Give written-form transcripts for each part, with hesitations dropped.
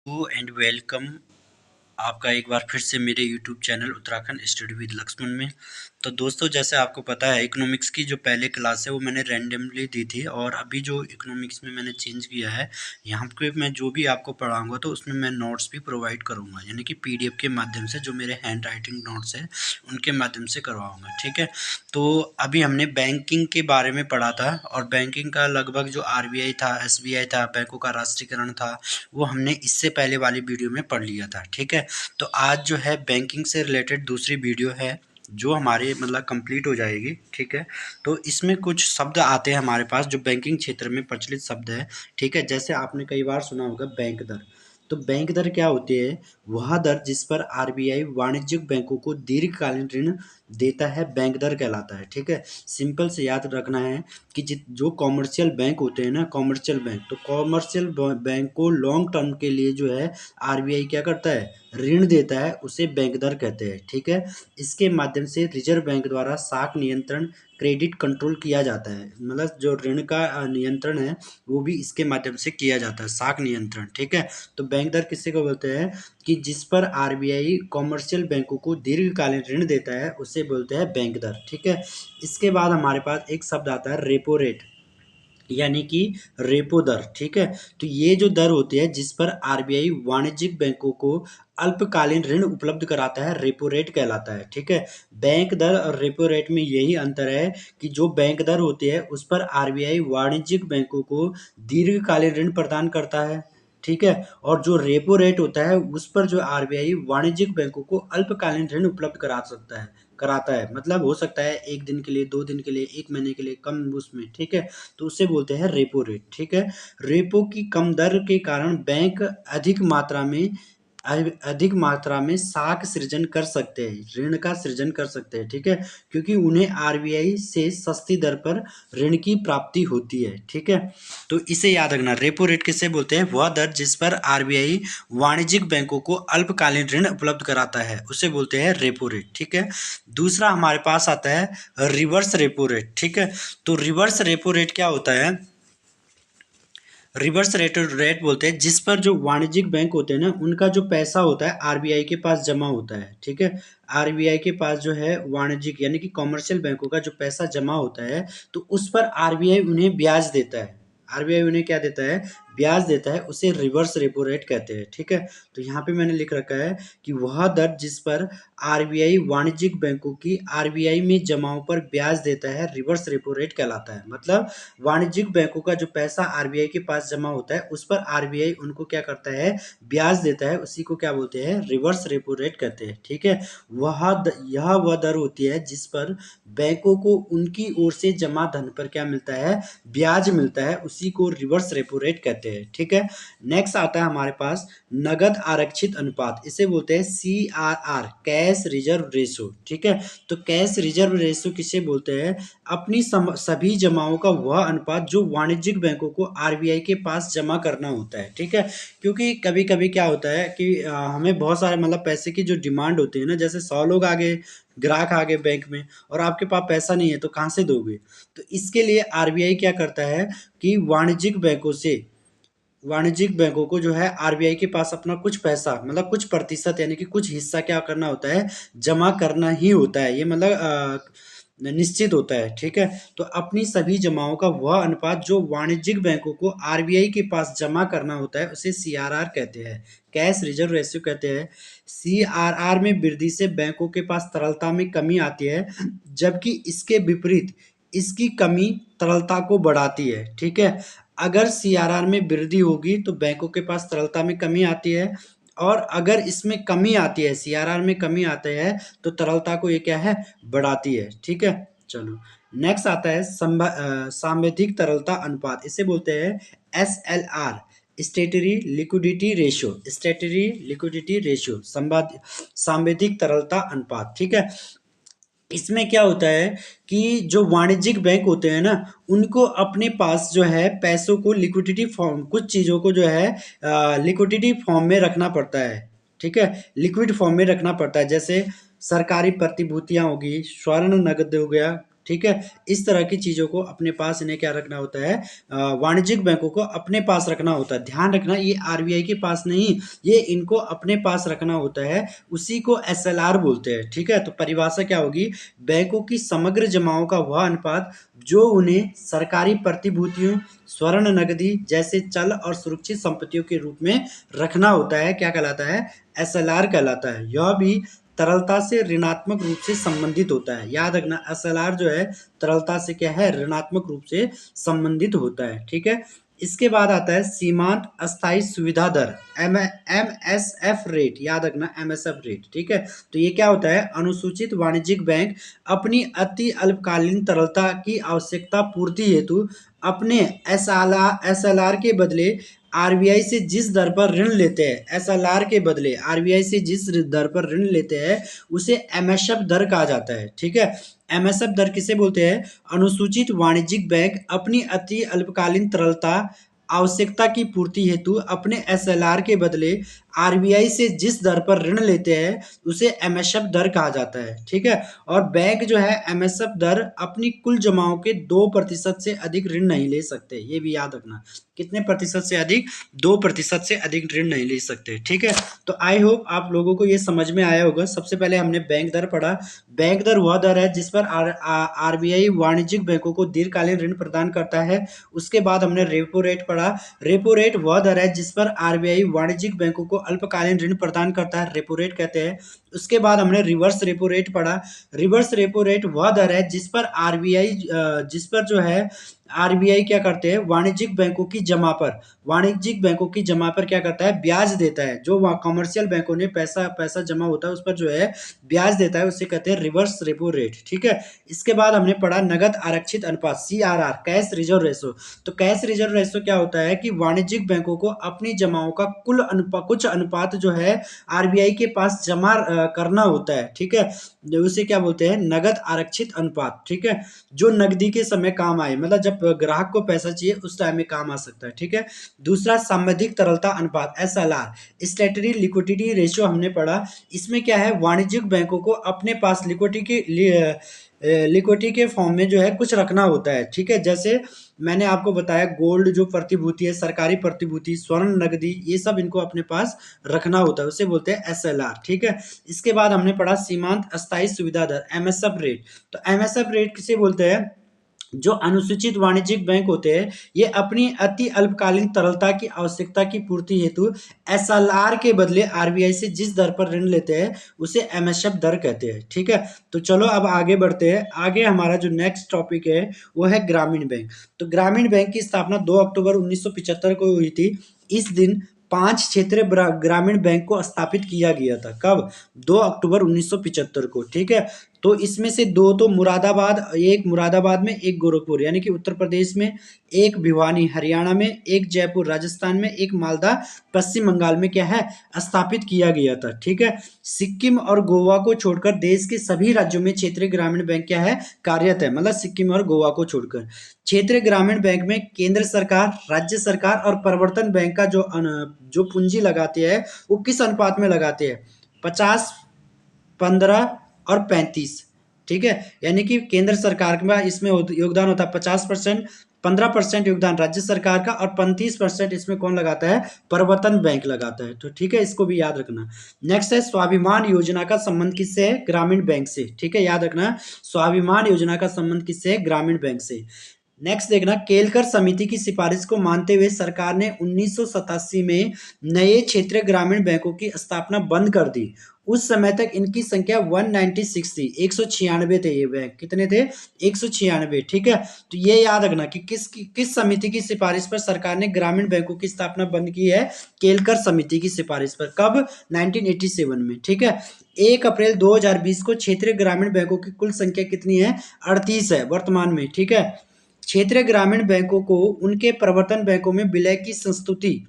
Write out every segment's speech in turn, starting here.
Hello and welcome आपका एक बार फिर से मेरे YouTube channel Uttarakhand study with Lakshman में। तो दोस्तों, जैसे आपको पता है इकोनॉमिक्स की जो पहले क्लास है वो मैंने रैंडमली दी थी, और अभी जो इकोनॉमिक्स में मैंने चेंज किया है, यहाँ पे मैं जो भी आपको पढ़ाऊंगा तो उसमें मैं नोट्स भी प्रोवाइड करूँगा, यानी कि पीडीएफ के माध्यम से जो मेरे हैंड राइटिंग नोट्स है उनके माध्यम से करवाऊँगा। ठीक है, तो अभी हमने बैंकिंग के बारे में पढ़ा था, और बैंकिंग का लगभग जो आरबीआई था, एसबीआई था, बैंकों का राष्ट्रीयकरण था, वो हमने इससे पहले वाली वीडियो में पढ़ लिया था। ठीक है, तो आज जो है बैंकिंग से रिलेटेड दूसरी वीडियो है जो हमारे मतलब कंप्लीट हो जाएगी। ठीक है, तो इसमें कुछ शब्द आते हैं हमारे पास जो बैंकिंग क्षेत्र में प्रचलित शब्द है। ठीक है, जैसे आपने कई बार सुना होगा बैंक दर। तो बैंक दर क्या होती है? वह दर जिस पर आरबीआई वाणिज्यिक बैंकों को दीर्घकालीन ऋण देता है, बैंक दर कहलाता है। ठीक है, सिंपल से याद रखना है कि जो कॉमर्शियल बैंक होते हैं ना, कॉमर्शियल बैंक, तो कॉमर्शियल बैंक को लॉन्ग टर्म के लिए जो है आरबीआई क्या करता है? ऋण देता है, उसे बैंक दर कहते हैं। ठीक है, इसके माध्यम से रिजर्व बैंक द्वारा साख नियंत्रण, क्रेडिट कंट्रोल किया जाता है। मतलब जो ऋण का नियंत्रण है वो भी इसके माध्यम से किया जाता है, साख नियंत्रण। ठीक है, तो बैंक दर किससे को बोलते हैं कि जिस पर आरबीआई कॉमर्शियल बैंकों को दीर्घकालीन ऋण देता है उसे बोलते हैं बैंक दर। ठीक है, इसके बाद हमारे पास एक शब्द आता है रेपो रेट, यानी कि रेपो दर। ठीक है, तो ये जो दर होती है जिस पर आरबीआई वाणिज्यिक बैंकों को अल्पकालीन ऋण उपलब्ध कराता है, रेपो रेट कहलाता है। ठीक है, बैंक दर और रेपो रेट में यही अंतर है कि जो बैंक दर होती है उस पर आरबीआई वाणिज्यिक बैंकों को दीर्घकालीन ऋण प्रदान करता है। ठीक है, और जो रेपो रेट होता है उस पर जो आरबीआई वाणिज्यिक बैंकों को अल्पकालीन ऋण उपलब्ध कराता है। मतलब हो सकता है 1 दिन के लिए, 2 दिन के लिए, 1 महीने के लिए, कम उसमें। ठीक है, तो उसे बोलते हैं रेपो रेट। ठीक है, रेपो की कम दर के कारण बैंक अधिक मात्रा में साख सृजन कर सकते हैं, ऋण का सृजन कर सकते हैं। ठीक है, क्योंकि उन्हें आरबीआई से सस्ती दर पर ऋण की प्राप्ति होती है। ठीक है, तो इसे याद रखना, रेपो रेट किसे बोलते हैं? वह दर जिस पर आरबीआई वाणिज्यिक बैंकों को अल्पकालीन ऋण उपलब्ध कराता है उसे बोलते हैं रेपो रेट। ठीक है, दूसरा हमारे पास आता है रिवर्स रेपो रेट। ठीक है, तो रिवर्स रेपो रेट क्या होता है? रिवर्स रेट बोलते हैं जिस पर जो वाणिज्यिक बैंक होते हैं ना, उनका जो पैसा होता है आरबीआई के पास जमा होता है। ठीक है, आरबीआई के पास जो है वाणिज्यिक यानी कि कॉमर्शियल बैंकों का जो पैसा जमा होता है, तो उस पर आरबीआई उन्हें ब्याज देता है। आरबीआई उन्हें क्या देता है? ब्याज देता है, उसे रिवर्स रेपो रेट कहते हैं। ठीक है, तो यहाँ पे मैंने लिख रखा है कि वह दर जिस पर आरबीआई वाणिज्यिक बैंकों की आरबीआई में जमाओं पर ब्याज देता है, रिवर्स रेपो रेट कहलाता है। मतलब वाणिज्यिक बैंकों का जो पैसा आरबीआई के पास जमा होता है उस पर आरबीआई उनको क्या करता है? ब्याज देता है, उसी को क्या बोलते हैं? रिवर्स रेपो रेट कहते हैं। ठीक है, यह वह दर होती है जिस पर बैंकों को उनकी ओर से जमा धन पर क्या मिलता है? ब्याज मिलता है, उसी को रिवर्स रेपो रेट कहते हैं। ठीक है, नेक्स्ट आता है हमारे पास नगद आरक्षित अनुपात, इसे बोलते हैं CRR, कैश रिजर्व रेशो। ठीक है, तो कैश रिजर्व रेशो किसे बोलते हैं? अपनी सभी जमाओं का वह अनुपात जो वाणिज्यिक बैंकों को आरबीआई के पास जमा करना होता है। ठीक है, क्योंकि कभी कभी क्या होता है कि हमें बहुत सारे मतलब पैसे की जो डिमांड होती है ना, जैसे 100 लोग आ गए, ग्राहक आ गए बैंक में, और आपके पास पैसा नहीं है तो कहाँ से दोगे? तो इसके लिए आरबीआई क्या करता है कि वाणिज्यिक बैंकों को जो है आरबीआई के पास अपना कुछ पैसा, मतलब कुछ प्रतिशत यानी कि कुछ हिस्सा क्या करना होता है? जमा करना ही होता है। ये मतलब निश्चित होता है। ठीक है, तो अपनी सभी जमाओं का वह अनुपात जो वाणिज्यिक बैंकों को आरबीआई के पास जमा करना होता है उसे सीआरआर कहते हैं, कैश रिजर्व रेशियो कहते हैं। सीआरआर में वृद्धि से बैंकों के पास तरलता में कमी आती है, जबकि इसके विपरीत इसकी कमी तरलता को बढ़ाती है। ठीक है, अगर सीआरआर में वृद्धि होगी तो बैंकों के पास तरलता में कमी आती है, और अगर इसमें कमी आती है, सीआरआर में कमी आती है, तो तरलता को ये क्या है? बढ़ाती है। ठीक है, चलो नेक्स्ट आता है सांविधिक तरलता अनुपात, इसे बोलते हैं SLR, स्टेटरी लिक्विडिटी रेशियो, सांविधिक तरलता अनुपात। ठीक है, इसमें क्या होता है कि जो वाणिज्यिक बैंक होते हैं ना, उनको अपने पास जो है पैसों को लिक्विडिटी फॉर्म, कुछ चीज़ों को जो है लिक्विडिटी फॉर्म में रखना पड़ता है। ठीक है, लिक्विड फॉर्म में रखना पड़ता है, जैसे सरकारी प्रतिभूतियां होगी, स्वर्ण नगद हो गया। ठीक है। इस तरह की चीज़ों को अपने पास इन्हें क्या रखना होता है, वाणिज्यिक बैंकों को अपने पास रखना होता है। ध्यान रखना, ये आरबीआई के पास नहीं, ये इनको अपने पास रखना होता है, उसी को एसएलआर बोलते हैं। ठीक है, तो परिभाषा क्या होगी, बैंकों की समग्र जमाओं का वह अनुपात जो उन्हें सरकारी प्रतिभूतियों, स्वर्ण नकदी जैसे चल और सुरक्षित संपत्तियों के रूप में रखना होता है, क्या कहलाता है, एसएलआर कहलाता है। यह भी तरलता से ऋणात्मक रूप से संबंधित होता है। याद रखना, एसएलआर जो है तरलता से क्या है, ऋणात्मक रूप से संबंधित होता है। ठीक है, इसके बाद आता है सीमांत अस्थायी सुविधा दर, एमएसएफ रेट। याद रखना, एमएसएफ रेट। ठीक है, तो ये क्या होता है, अनुसूचित वाणिज्यिक बैंक अपनी अति अल्पकालीन तरलता की आवश्यकता पूर्ति हेतु अपने एसएलआर के बदले आरबीआई से जिस दर पर ऋण लेते हैं, एसएलआर के बदले आरबीआई से जिस दर पर ऋण लेते हैं उसे एमएसएफ दर कहा जाता है। ठीक है, एमएसएफ दर किसे बोलते हैं, अनुसूचित वाणिज्यिक बैंक अपनी अति अल्पकालीन तरलता आवश्यकता की पूर्ति हेतु अपने एसएलआर के बदले आरबीआई से जिस दर पर ऋण लेते हैं उसे एमएसएफ दर कहा जाता है। ठीक है, और बैंक जो है एमएसएफ दर अपनी कुल जमाओं के 2% से अधिक ऋण नहीं ले सकते। ये भी याद रखना, कितने प्रतिशत से अधिक, 2% से अधिक ऋण नहीं ले सकते। ठीक है, तो आई होप आप लोगों को ये समझ में आया होगा। सबसे पहले हमने बैंक दर पढ़ा। बैंक दर वह दर है जिस पर आरबीआई वाणिज्यिक बैंकों को दीर्घकालीन ऋण प्रदान करता है। उसके बाद हमने रेपो रेट पढ़ा। रेपो रेट वह दर है जिस पर आरबीआई वाणिज्यिक बैंकों को अल्पकालीन ऋण प्रदान करता है, रेपो रेट कहते हैं। उसके बाद हमने रिवर्स रेपो रेट पढ़ा। रिवर्स रेपो रेट वह दर है जिस पर आरबीआई जिस पर जो है आरबीआई क्या करते हैं, वाणिज्यिक बैंकों की जमा पर, वाणिज्यिक बैंकों की जमा पर क्या करता है, ब्याज देता है। जो कमर्शियल बैंकों ने पैसा जमा होता है उस पर जो है ब्याज देता है, उसे कहते हैं रिवर्स रेपो रेट। ठीक है, इसके बाद हमने पढ़ा नगद आरक्षित अनुपात, सीआरआर, कैश रिजर्व रेशो। तो कैश रिजर्व रेशो क्या होता है कि वाणिज्यिक बैंकों को अपनी जमाओं का कुछ अनुपात जो है आरबीआई के पास जमा करना होता है। ठीक है, उसे क्या बोलते हैं, नगद आरक्षित अनुपात। ठीक है, जो नकदी के समय काम आए, मतलब जब ग्राहक को पैसा चाहिए उस टाइम में काम आ सकता है। ठीक है, दूसरा सांविधिक तरलता अनुपात, एसएलआर, स्टैट्यूटरी लिक्विडिटी रेशियो हमने पढ़ा। इसमें क्या है, वाणिज्यिक बैंकों को अपने पास लिक्विडिटी के फॉर्म में जो है कुछ रखना होता है। ठीक है, जैसे मैंने आपको बताया गोल्ड जो प्रतिभूति है, सरकारी प्रतिभूति, स्वर्ण नकदी, ये सब इनको अपने पास रखना होता है, उसे बोलते हैं एसएलआर। ठीक है, इसके बाद हमने पढ़ा सीमांत अस्थायी सुविधा दर, एमएसएफ रेट। तो एमएसएफ रेट किसे बोलते हैं, जो अनुसूचित वाणिज्यिक बैंक होते हैं ये अपनी अति अल्पकालीन तरलता की आवश्यकता की पूर्ति हेतु एसएलआर के बदले आरबीआई से जिस दर पर ऋण लेते हैं उसे एमएसएफ दर कहते हैं। ठीक है, तो चलो अब आगे बढ़ते हैं। आगे हमारा जो नेक्स्ट टॉपिक है वो है ग्रामीण बैंक। तो ग्रामीण बैंक की स्थापना 2 अक्टूबर 1975 को हुई थी। इस दिन 5 क्षेत्रीय ग्रामीण बैंक को स्थापित किया गया था। कब, 2 अक्टूबर 1975 को। ठीक है, तो इसमें से दो तो एक मुरादाबाद में, एक गोरखपुर यानी कि उत्तर प्रदेश में, एक भिवानी हरियाणा में, एक जयपुर राजस्थान में, एक मालदा पश्चिम बंगाल में क्या है, स्थापित किया गया था। ठीक है, सिक्किम और गोवा को छोड़कर देश के सभी राज्यों में क्षेत्रीय ग्रामीण बैंक क्या है, कार्यरत है। मतलब सिक्किम और गोवा को छोड़कर क्षेत्रीय ग्रामीण बैंक में केंद्र सरकार, राज्य सरकार और प्रवर्तन बैंक का जो पूंजी लगाते हैं वो किस अनुपात में लगाते हैं, 50, 15 और 35। ठीक है, यानी कि केंद्र सरकार का इसमें योगदान होता है 50%, 15% योगदान राज्य सरकार का और 35% इसमें कौन लगाता है, प्रवर्तन बैंक लगाता है। तो ठीक है, इसको भी याद रखना। नेक्स्ट है स्वाभिमान योजना का संबंध किससे है, ग्रामीण बैंक से। ठीक है, याद रखना, स्वाभिमान योजना का संबंध किससे है, ग्रामीण बैंक से। नेक्स्ट देखना, केलकर समिति की सिफारिश को मानते हुए सरकार ने 1987 में नए क्षेत्रीय ग्रामीण बैंकों की स्थापना बंद कर दी। उस समय तक इनकी संख्या 196 थी, 196 थे ये बैंक। कितने थे, 196। ठीक है, तो ये याद रखना कि किस समिति की सिफारिश पर सरकार ने ग्रामीण बैंकों की स्थापना बंद की है, केलकर समिति की सिफारिश पर। कब, 1987 में। ठीक है, 1 अप्रैल 2020 को क्षेत्रीय ग्रामीण बैंकों की कुल संख्या कितनी है, 38 है वर्तमान में। ठीक है, क्षेत्रीय ग्रामीण बैंकों को उनके प्रवर्तन बैंकों में विलय की संस्तुति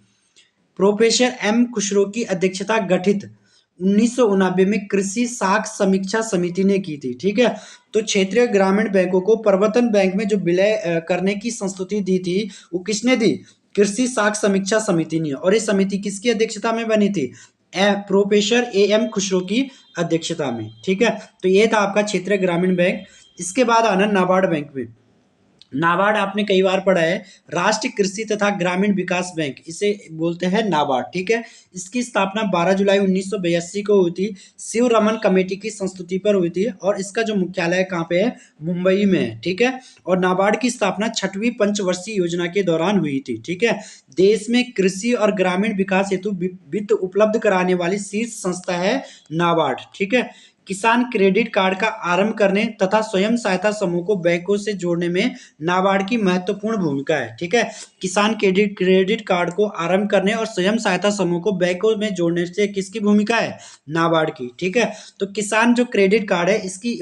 प्रोफेसर एम खुसरो की अध्यक्षता गठित 1989 में कृषि साख समीक्षा समिति ने की थी। ठीक है, तो क्षेत्रीय ग्रामीण बैंकों को प्रवर्तन बैंक में जो विलय करने की संस्तुति दी थी वो किसने दी, कृषि साख समीक्षा समिति ने। और ये समिति किसकी अध्यक्षता में बनी थी, प्रोफेसर ए एम खुसरो की अध्यक्षता में। ठीक है, तो ये था आपका क्षेत्रीय ग्रामीण बैंक। इसके बाद आना नाबार्ड बैंक में। नाबार्ड आपने कई बार पढ़ा है, राष्ट्रीय कृषि तथा ग्रामीण विकास बैंक, इसे बोलते हैं नाबार्ड, ठीक है। इसकी स्थापना 12 जुलाई 1982 को हुई थी, शिव रमन कमेटी की संस्तुति पर हुई थी, और इसका जो मुख्यालय कहाँ पे है, मुंबई में है, ठीक है। और नाबार्ड की स्थापना 6वीं पंचवर्षीय योजना के दौरान हुई थी, ठीक है। देश में कृषि और ग्रामीण विकास हेतु वित्त उपलब्ध कराने वाली शीर्ष संस्था है नाबार्ड, ठीक है। किसान क्रेडिट कार्ड का आरंभ करने तथा स्वयं सहायता समूह को बैंकों से जोड़ने में नाबार्ड की महत्वपूर्ण भूमिका है, ठीक है। किसान क्रेडिट कार्ड को आरंभ करने और स्वयं सहायता समूह को बैंकों में जोड़ने से किसकी भूमिका है, नाबार्ड की, ठीक है। तो किसान जो क्रेडिट कार्ड है, इसकी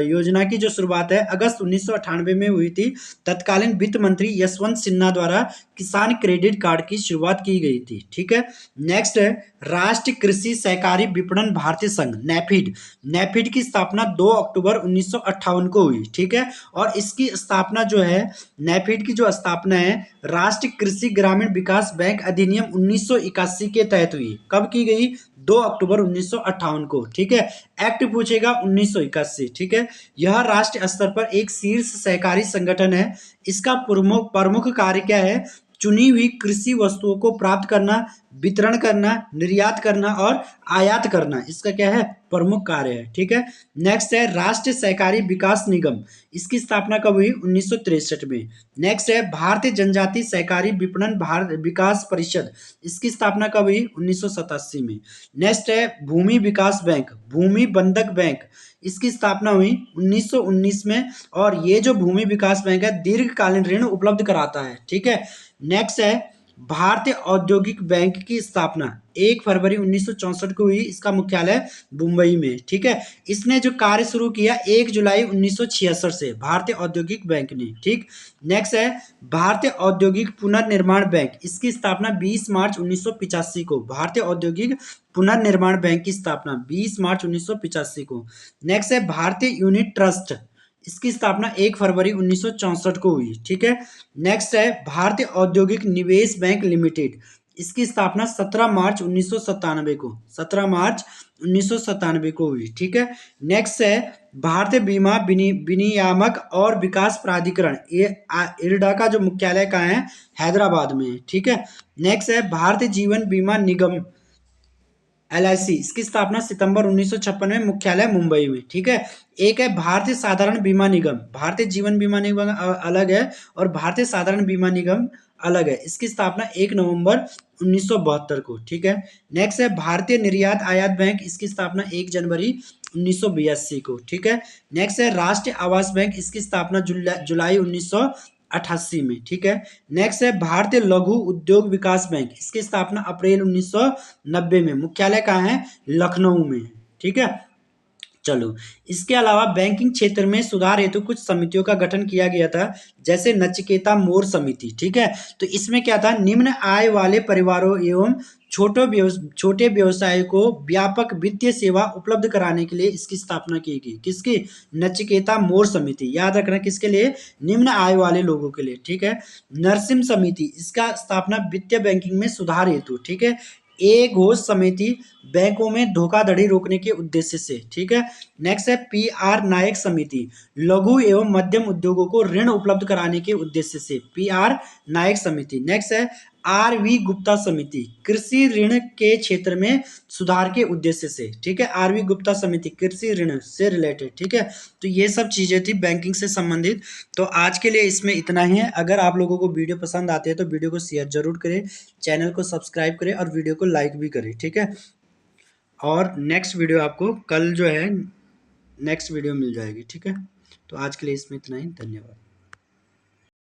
योजना की जो शुरुआत है अगस्त 1998 में हुई थी। तत्कालीन वित्त मंत्री यशवंत सिन्हा द्वारा किसान क्रेडिट कार्ड की शुरुआत की गई थी, ठीक है। नेक्स्ट है राष्ट्रीय कृषि सहकारी विपणन भारतीय संघ, नेफिड। नेफिड की स्थापना 2 अक्टूबर 1958 को हुई, ठीक है। और इसकी स्थापना जो है, नेफिड की जो स्थापना है राष्ट्रीय कृषि ग्रामीण विकास बैंक अधिनियम 1981 के तहत हुई। कब की गई, 2 अक्टूबर 1958 को, ठीक है। एक्ट पूछेगा 1981, ठीक है। यह राष्ट्रीय स्तर पर एक शीर्ष सहकारी संगठन है। इसका प्रमुख कार्य क्या है, चुनी हुई कृषि वस्तुओं को प्राप्त करना, वितरण करना, निर्यात करना और आयात करना, इसका क्या है, प्रमुख कार्य है, ठीक है। नेक्स्ट है राष्ट्रीय सहकारी विकास निगम। इसकी स्थापना कब हुई, 1963 में। नेक्स्ट है भारतीय जनजाति सहकारी विपणन भारत विकास परिषद। इसकी स्थापना कब हुई, 1987 में। नेक्स्ट है भूमि विकास बैंक, भूमि बंधक बैंक। इसकी स्थापना हुई 1919 में, और ये जो भूमि विकास बैंक है दीर्घकालीन ऋण उपलब्ध कराता है, ठीक है। नेक्स्ट है भारतीय औद्योगिक बैंक की स्थापना 1 फरवरी 1964 को हुई। इसका मुख्यालय मुंबई में, ठीक है। इसने जो कार्य शुरू किया 1 जुलाई 1966 से, भारतीय औद्योगिक बैंक ने, ठीक। नेक्स्ट है भारतीय औद्योगिक पुनर्निर्माण बैंक। इसकी स्थापना 20 मार्च 1985 को, भारतीय औद्योगिक पुनर्निर्माण बैंक की स्थापना 20 मार्च 1985 को। नेक्स्ट है भारतीय यूनिट ट्रस्ट। इसकी स्थापना 1 फरवरी 1964 को हुई, ठीक है। नेक्स्ट है भारतीय औद्योगिक निवेश बैंक लिमिटेड। इसकी स्थापना 17 मार्च 1997 को, 17 मार्च 1997 को हुई, ठीक है। नेक्स्ट है भारतीय बीमा विनियामक और विकास प्राधिकरण, ये इरडा का जो मुख्यालय कहाँ है, हैदराबाद में है, ठीक है। नेक्स्ट है भारतीय जीवन बीमा निगम, LIC। इसकी स्थापना सितंबर 1956 में, मुख्यालय मुंबई में, ठीक है। एक है भारतीय साधारण बीमा निगम, भारतीय जीवन बीमा निगम अलग है और भारतीय साधारण बीमा निगम अलग है। इसकी स्थापना 1 नवंबर 1972 को, ठीक है। नेक्स्ट है भारतीय निर्यात आयात बैंक। इसकी स्थापना 1 जनवरी 1982 को, ठीक है। नेक्स्ट है राष्ट्रीय आवास बैंक। इसकी स्थापना जुलाई 1988 में, ठीक है। नेक्स्ट है भारतीय लघु उद्योग विकास बैंक। इसकी स्थापना अप्रैल 1990 में, मुख्यालय कहाँ है, लखनऊ में, ठीक है। चलो, इसके अलावा बैंकिंग क्षेत्र में सुधार हेतु कुछ समितियों का गठन किया गया था, जैसे नचिकेता मोर समिति, ठीक है। तो इसमें क्या था, निम्न आय वाले परिवारों एवं छोटे व्यवसाय को व्यापक वित्तीय सेवा उपलब्ध कराने के लिए इसकी स्थापना की गई। किसकी, नचिकेता मोर समिति, याद रखना किसके लिए, निम्न आय वाले लोगों के लिए, ठीक है। नरसिम्हा समिति, इसका स्थापना वित्तीय बैंकिंग में सुधार हेतु, ठीक है। एक घोष समिति, बैंकों में धोखाधड़ी रोकने के उद्देश्य से, ठीक है। नेक्स्ट है PR नायक समिति, लघु एवं मध्यम उद्योगों को ऋण उपलब्ध कराने के उद्देश्य से, PR नायक समिति। नेक्स्ट है RV गुप्ता समिति, कृषि ऋण के क्षेत्र में सुधार के उद्देश्य से, ठीक है। RV गुप्ता समिति कृषि ऋण से रिलेटेड, ठीक है। तो ये सब चीजें थी बैंकिंग से संबंधित। तो आज के लिए इसमें इतना ही है। अगर आप लोगों को वीडियो पसंद आती है तो वीडियो को शेयर जरूर करें, चैनल को सब्सक्राइब करें और वीडियो को लाइक भी करें, ठीक है। और नेक्स्ट वीडियो आपको कल जो है नेक्स्ट वीडियो मिल जाएगी, ठीक है। तो आज के लिए इसमें इतना ही, धन्यवाद।